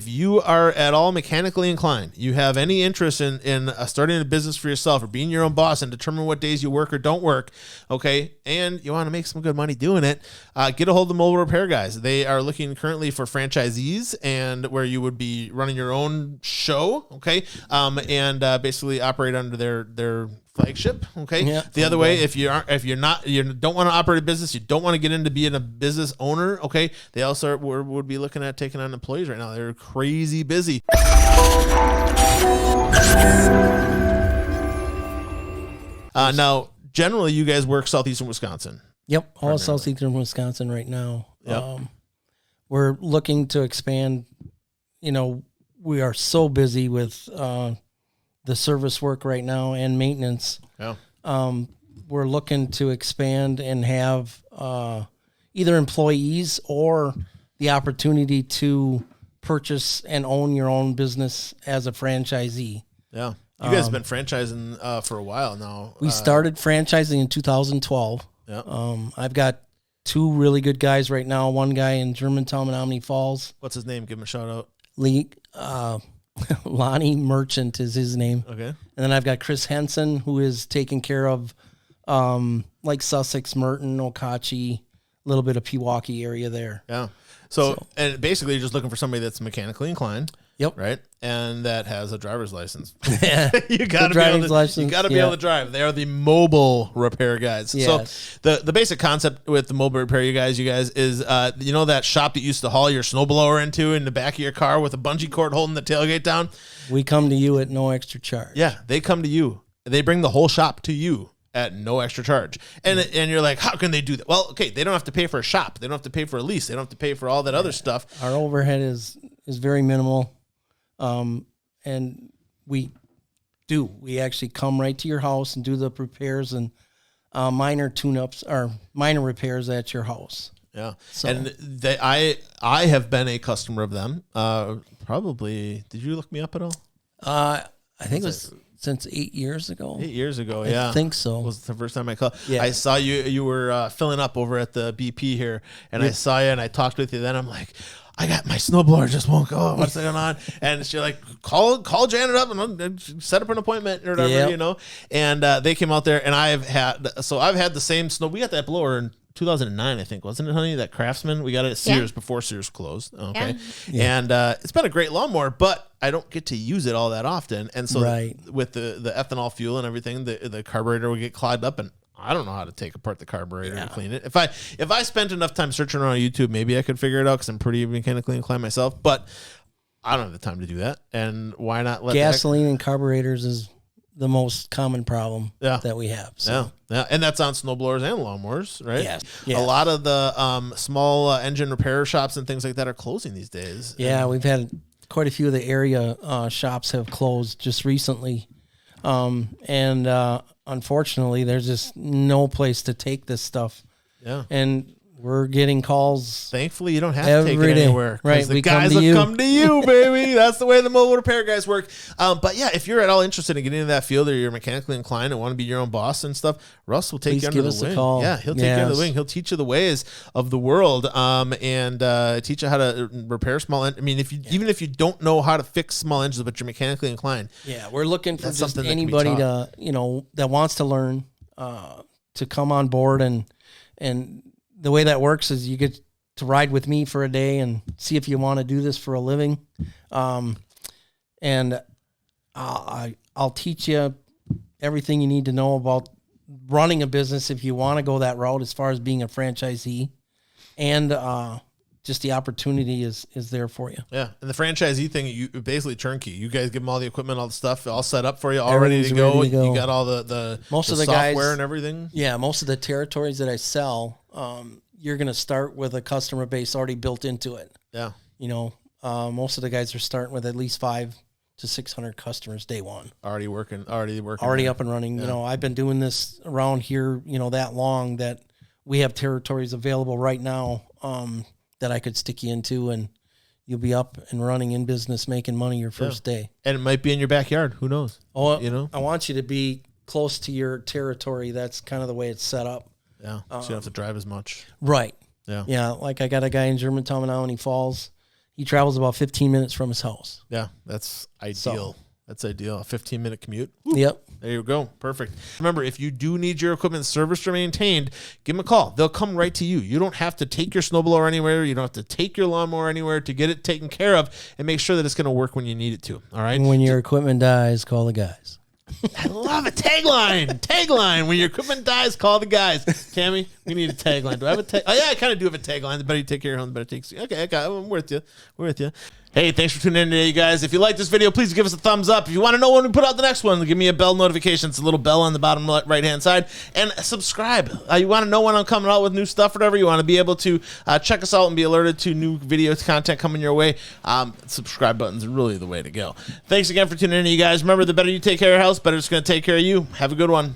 if you are at all mechanically inclined, you have any interest in starting a business for yourself or being your own boss and determine what days you work or don't work, okay, and you want to make some good money doing it, get a hold of the Mobile Repair Guys. They are looking currently for franchisees, and where you would be running your own show, okay, and basically operate under their flagship. Okay. Yeah, the other way, if you don't want to operate a business, you don't want to get into being a business owner. Okay. They also would be looking at taking on employees right now. They're crazy busy. Now, generally, you guys work southeastern Wisconsin. Yep. All southeastern Wisconsin right now. Yep. We're looking to expand. We are so busy with, the service work right now and maintenance. Yeah. We're looking to expand and have either employees or the opportunity to purchase and own your own business as a franchisee. Yeah. You guys have been franchising for a while now. We started franchising in 2012. Yeah. I've got two really good guys right now. One guy in Germantown, Menominee Falls. What's his name? Give him a shout out. Lee. Lonnie Merchant is his name. Okay. And then I've got Chris Henson, who is taking care of like Sussex, Merton, Okauchee, a little bit of Pewaukee area there. Yeah. So and basically you're just looking for somebody that's mechanically inclined. Yep. Right. And that has a driver's license. Yeah. You got to be able to drive. They are the mobile repair guys. Yes. So the basic concept with the mobile repair you guys is that shop that you used to haul your snowblower into in the back of your car with a bungee cord holding the tailgate down. We come to you at no extra charge. Yeah, they come to you. They bring the whole shop to you at no extra charge. And you're like, how can they do that? Well, okay, they don't have to pay for a shop. They don't have to pay for a lease. They don't have to pay for all that other stuff. Our overhead is very minimal. And we actually come right to your house and do the repairs and minor tune-ups or minor repairs at your house. Yeah. So. And I have been a customer of them. Probably, did you look me up at all? I think it was since 8 years ago. 8 years ago, yeah. I think so. Was the first time I called. Yeah. I saw you were filling up over at the BP here, and I saw you and I talked with you. Then I'm like, I got my snowblower just won't go. What's going on? And she's like, call Janet up and set up an appointment or whatever, And they came out there, and I've had the same snow. We got that blower in 2009, I think, wasn't it, honey? That Craftsman. We got it at Sears before Sears closed. Okay. Yeah. And it's been a great lawnmower, but I don't get to use it all that often. And so with the ethanol fuel and everything, the carburetor will get clogged up, and I don't know how to take apart the carburetor and clean it. If I spent enough time searching around on YouTube, maybe I could figure it out because I'm pretty mechanically inclined myself. But I don't have the time to do that. And why not let gasoline and carburetors is the most common problem that we have. So. Yeah, and that's on snowblowers and lawnmowers, right? Yes. A lot of the small engine repair shops and things like that are closing these days. Yeah, we've had quite a few of the area shops have closed just recently. Unfortunately, there's just no place to take this stuff. Yeah. And we're getting calls. Thankfully, you don't have to take it anywhere. Right. The guys will come to you, baby. That's the way the mobile repair guys work. But yeah, if you're at all interested in getting into that field or you're mechanically inclined and want to be your own boss and stuff, Russ will take you under the wing. Call. Yeah, he'll take you under the wing. He'll teach you the ways of the world and teach you how to repair small engines. I mean, even if you don't know how to fix small engines, but you're mechanically inclined. Yeah, we're looking for just anybody to, that wants to learn to come on board and the way that works is you get to ride with me for a day and see if you want to do this for a living. And I'll teach you everything you need to know about running a business if you want to go that route as far as being a franchisee. And just the opportunity is there for you. Yeah. And the franchisee thing, you basically turnkey. You guys give them all the equipment, all the stuff, all set up for you, all ready to go. You got all the most of the software guys, and everything. Yeah. Most of the territories that I sell, you're going to start with a customer base already built into it. Yeah. Most of the guys are starting with at least 500 to 600 customers day one. Already working. Already up and running. Yeah. I've been doing this around here, that long that we have territories available right now, that I could stick you into, and you'll be up and running in business, making money your first day. And it might be in your backyard. Who knows? Oh, I want you to be close to your territory. That's kind of the way it's set up. Yeah. So you don't have to drive as much. Right. Yeah. Yeah. Like I got a guy in Germantown, Menominee Falls. he travels about 15 minutes from his house. Yeah, that's ideal. That's ideal. A 15-minute commute. Woo. Yep. There you go. Perfect. Remember, if you do need your equipment serviced or maintained, give them a call. They'll come right to you. You don't have to take your snowblower anywhere. You don't have to take your lawnmower anywhere to get it taken care of and make sure that it's going to work when you need it to. All right. When your equipment dies, call the guys. I love it. Tagline. When your equipment dies, call the guys. Tammy, we need a tagline. Do I have a tagline? Oh, yeah, I kind of do have a tagline. The better you take care of your home, the better it takes you. Okay, I'm with you. We're with you. Hey, thanks for tuning in today, you guys. If you like this video, please give us a thumbs up. If you want to know when we put out the next one, give me a bell notification. It's a little bell on the bottom right-hand side. And subscribe. You want to know when I'm coming out with new stuff or whatever. You want to be able to check us out and be alerted to new video content coming your way. Subscribe button's really the way to go. Thanks again for tuning in, you guys. Remember, the better you take care of your house, better it's going to take care of you. Have a good one.